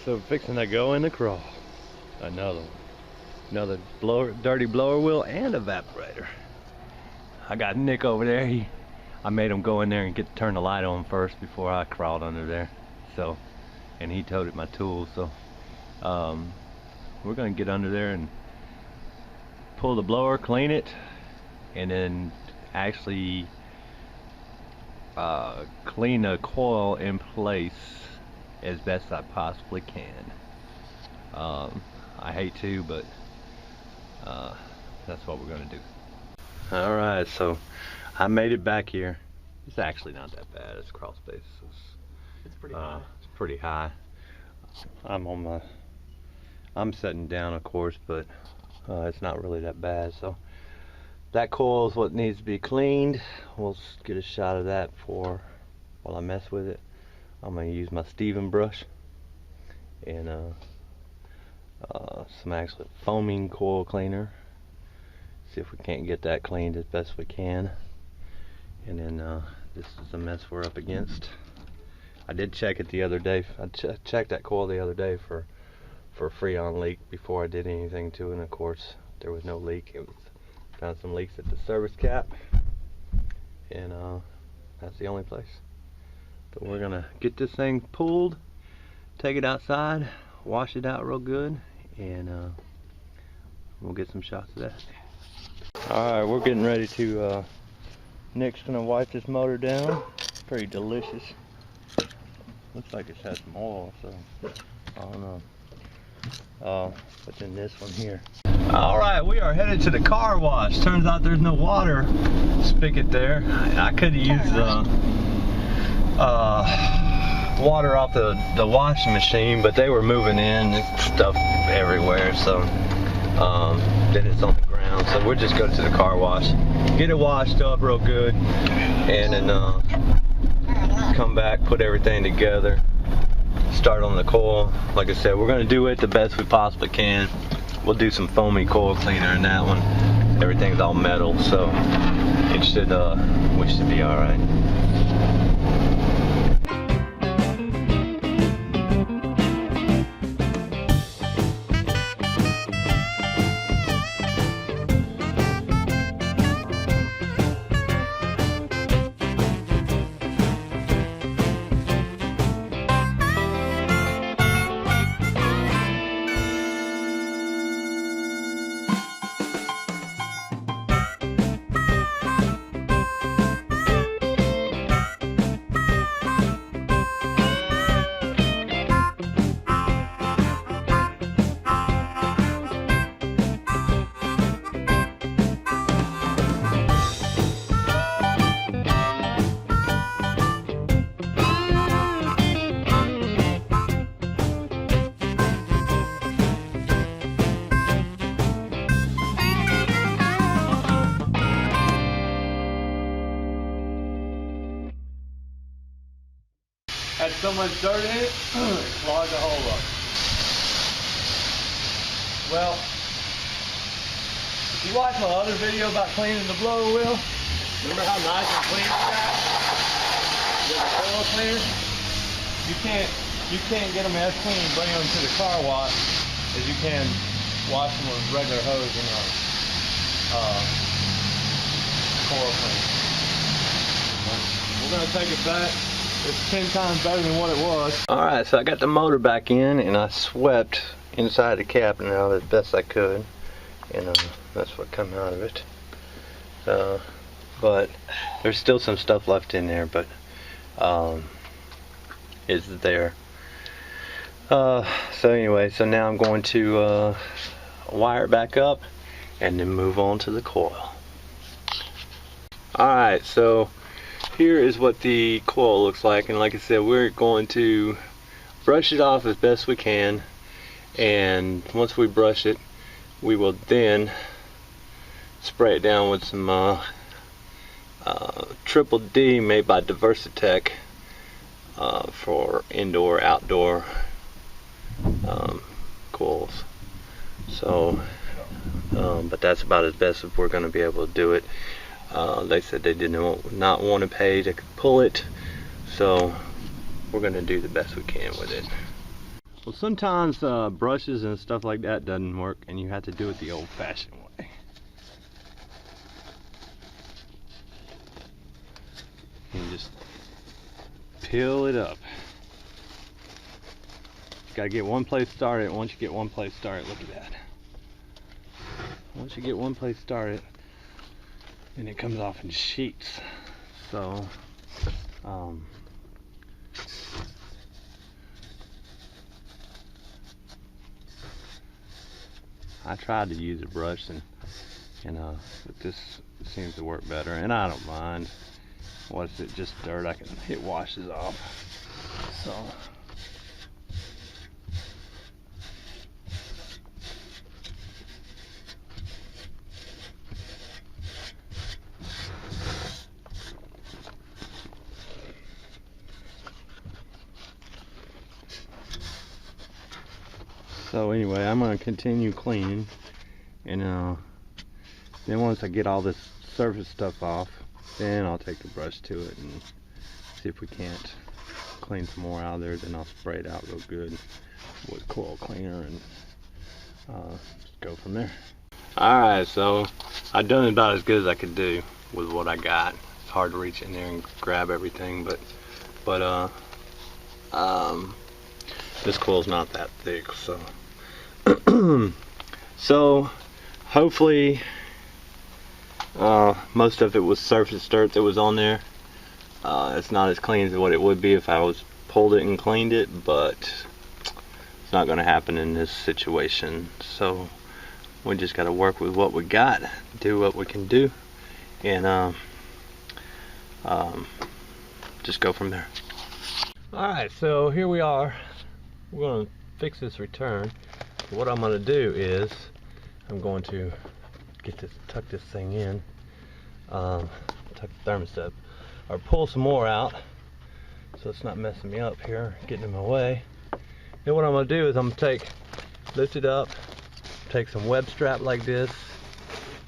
So fixing to go in the crawl. Another blower, dirty blower wheel and evaporator. I got Nick over there. I made him go in there and turn the light on first before I crawled under there. So, and he toted my tools. So, we're gonna get under there and pull the blower, clean it, and then actually clean the coil in place as best I possibly can. I hate to, but that's what we're gonna do. Alright, so I made it back here. It's actually not that bad. It's crawl space. It's pretty high. It's pretty high. I'm sitting down, of course, but it's not really that bad. So that coil is what needs to be cleaned. We'll get a shot of that while I mess with it. I'm going to use my Steven brush and some actual foaming coil cleaner. See if we can't get that cleaned as best we can. And then this is the mess we're up against. I did check it the other day. I checked that coil the other day for a Freon leak before I did anything to it, and of course there was no leak. Found some leaks at the service cap, and that's the only place. But we're gonna get this thing pulled, take it outside, wash it out real good, and we'll get some shots of that. Alright, we're getting ready to Nick's gonna wipe this motor down. Pretty delicious. Looks like it's had some oil, so I don't know. But then this one here. Alright, we are headed to the car wash. Turns out there's no water spigot there. I could have used water off the washing machine, but they were moving in and stuff everywhere, so then it's on the ground. So we'll just go to the car wash, get it washed up real good, and then come back, put everything together, start on the coil. Like I said, we're going to do it the best we possibly can. We'll do some foamy coil cleaner in that one. Everything's all metal, so it should we should be all right. Had so much dirt in it, it clogged the hole up. Well, if you watch my other video about cleaning the blower wheel, remember how nice and clean it got with the oil cleaner? You can't get them as clean and bring them to the car wash as you can wash them with regular hose and coil cleaner. We're gonna take it back. It's 10 times better than what it was. Alright, so I got the motor back in and I swept inside the cabinet out as best I could. And that's what come out of it. But there's still some stuff left in there, but it's there. So anyway, so now I'm going to wire it back up and then move on to the coil. Alright, so here is what the coil looks like, and like I said, we're going to brush it off as best we can, and once we brush it, we will then spray it down with some Triple D made by Diversitech for indoor outdoor coils. So but that's about as best as we're going to be able to do it. They said they did not want to pay to pull it, so we're going to do the best we can with it. Well, sometimes brushes and stuff like that doesn't work, and you have to do it the old-fashioned way. You just peel it up. Gotta get one place started. Once you get one place started, look at that. Once you get one place started, then it comes off in sheets. So, I tried to use a brush but this seems to work better, and I don't mind. What is it? Just dirt. It washes off. So. So anyway, I'm going to continue cleaning, and then once I get all this surface stuff off, then I'll take the brush to it and see if we can't clean some more out of there. Then I'll spray it out real good with coil cleaner and go from there. Alright, so I've done about as good as I could do with what I got. It's hard to reach in there and grab everything, but this coil's not that thick, so so hopefully most of it was surface dirt that was on there. It's not as clean as what it would be if I was pulled it and cleaned it, but it's not going to happen in this situation. So we just got to work with what we got, do what we can do, and just go from there. Alright, so here we are. We're going to fix this return. What I'm going to do is I'm going to tuck this thing in, tuck the thermostat, or pull some more out so it's not messing me up here, getting in my way. Then what I'm going to do is I'm going to lift it up, take some web strap like this,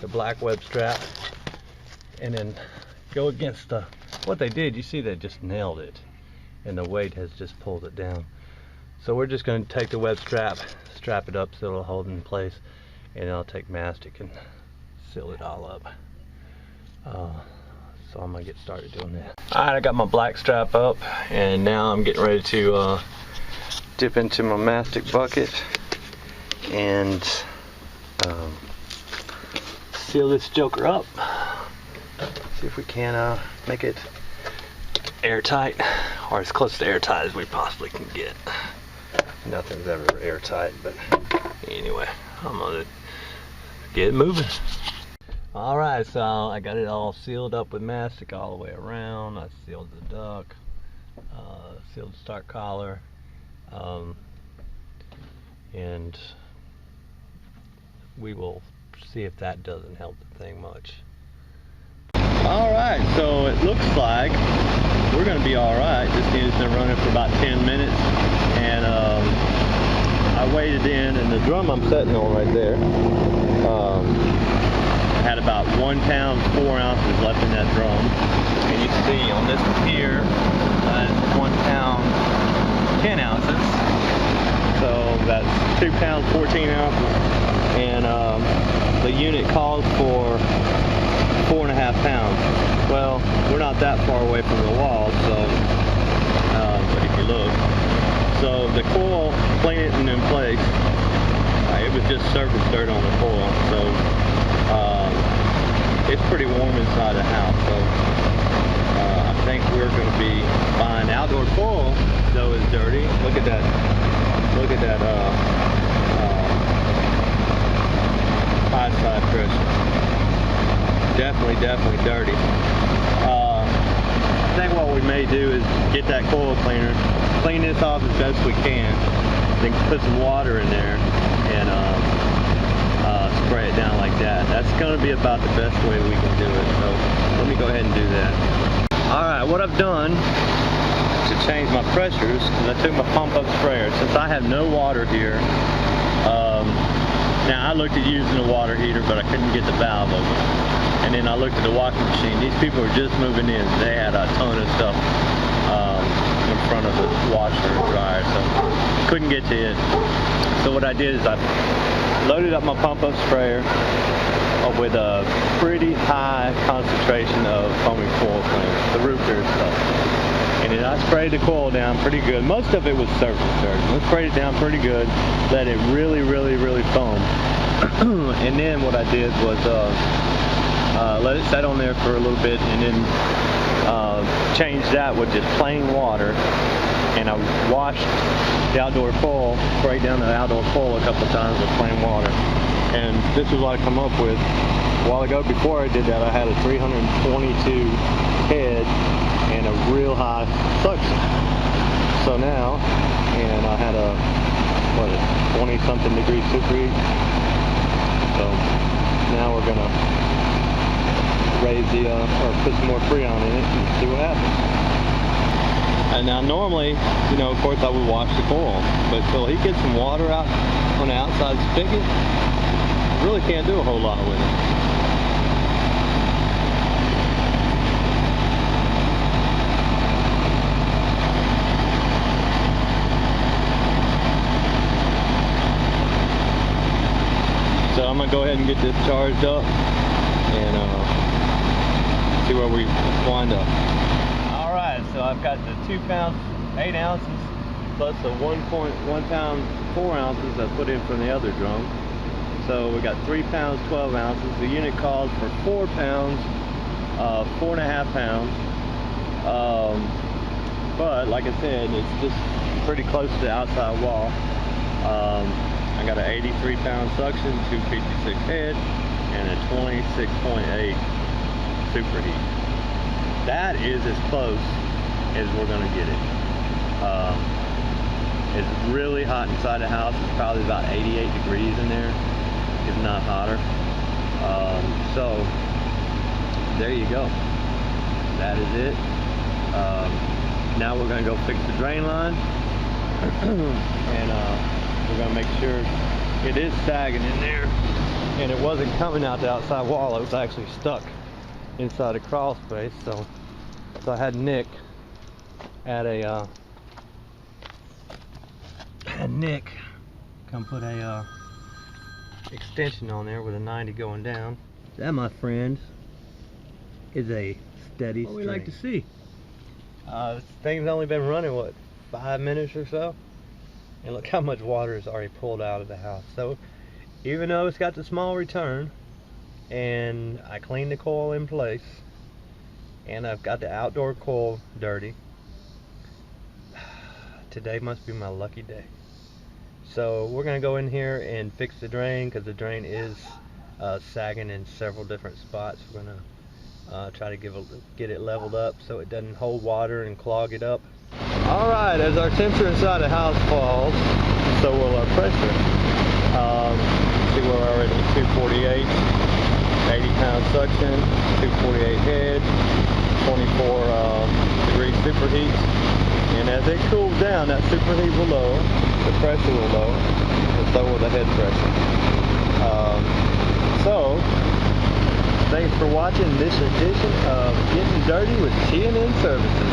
the black web strap, and then go against what they did. You see, they just nailed it, and the weight has just pulled it down. So we're just going to take the web strap, strap it up so it'll hold in place, and I'll take mastic and seal it all up. So I'm going to get started doing that. Alright, I got my black strap up, and now I'm getting ready to dip into my mastic bucket and seal this joker up. See if we can make it airtight, or as close to airtight as we possibly can get. Nothing's ever airtight, but anyway, I'm gonna get moving. Alright, so I got it all sealed up with mastic all the way around. I sealed the duct, sealed the start collar, and we will see if that doesn't help the thing much. Alright, so it looks like we're going to be alright. This thing has been running for about 10 minutes, and I weighed it in, and the drum I'm setting on right there had about 1 pound 4 ounces left in that drum, and you can see on this one here, 1 pound 10 ounces, so that's 2 pounds 14 ounces, and the unit calls for 4.5 pounds. Well, we're not that far away from the wall, so but if you look, so the coil cleaning in place, it was just surface dirt on the coil, so it's pretty warm inside the house, so I think we're going to be fine. Outdoor coil though is dirty. Look at that high side pressure. Definitely dirty. I think what we may do is get that coil cleaner, clean this off as best we can, then put some water in there and spray it down like that. That's going to be about the best way we can do it. So let me go ahead and do that. Alright, what I've done to change my pressures is I took my pump up sprayer. Since I have no water here, now I looked at using a water heater, but I couldn't get the valve open. And then I looked at the washing machine. These people were just moving in. They had a ton of stuff in front of the washer and dryer, so couldn't get to it. So what I did is I loaded up my pump-up sprayer with a pretty high concentration of foaming coil cleaner, the root beer stuff. And then I sprayed the coil down pretty good. Most of it was surface dirt. I sprayed it down pretty good, let it really foam. And then what I did was let it set on there for a little bit, and then change that with just plain water. And I washed the outdoor coil, sprayed down the outdoor coil a couple of times with plain water. And this is what I come up with. A while ago, before I did that, I had a 322 head and a real high suction. So now, and I had a 20-something degree superheat. So now we're gonna raise the or put some more Freon in it and see what happens. And now normally, you know, of course I would wash the coil, but till he gets some water out on the outside spigot, I really can't do a whole lot with it. So I'm gonna go ahead and get this charged up and see where we wind up. Alright, so I've got the 2 pounds 8 ounces plus the 1.1 pound 4 ounces I put in from the other drum. So we got 3 pounds 12 ounces. The unit calls for 4 pounds 4.5 pounds. But like I said, it's just pretty close to the outside wall. I got an 83 pound suction, 256 head, and a 26.8 superheat. That is as close as we're gonna get it. It's really hot inside the house. It's probably about 88 degrees in there, if not hotter. So there you go. That is it. Now we're gonna go fix the drain line, and we're gonna make sure it is sagging in there, and it wasn't coming out the outside wall. It was actually stuck inside the crawl space. So I had Nick come put a extension on there with a 90 going down. That, my friends, is a steady what we like to see. This thing's only been running, what, 5 minutes or so? And look how much water is already pulled out of the house. So even though it's got the small return, and I cleaned the coil in place, and I've got the outdoor coil dirty, today must be my lucky day. So we're gonna go in here and fix the drain, because the drain is sagging in several different spots. We're gonna try to get it leveled up so it doesn't hold water and clog it up. Alright, as our temperature inside the house falls, so will our pressure. See where we're already at 248, 80 pound suction, 248 head, 24 degree superheat. And as it cools down, that superheat will lower, the pressure will lower, and so will the head pressure. So, thanks for watching this edition of Getting Dirty with T&N Services.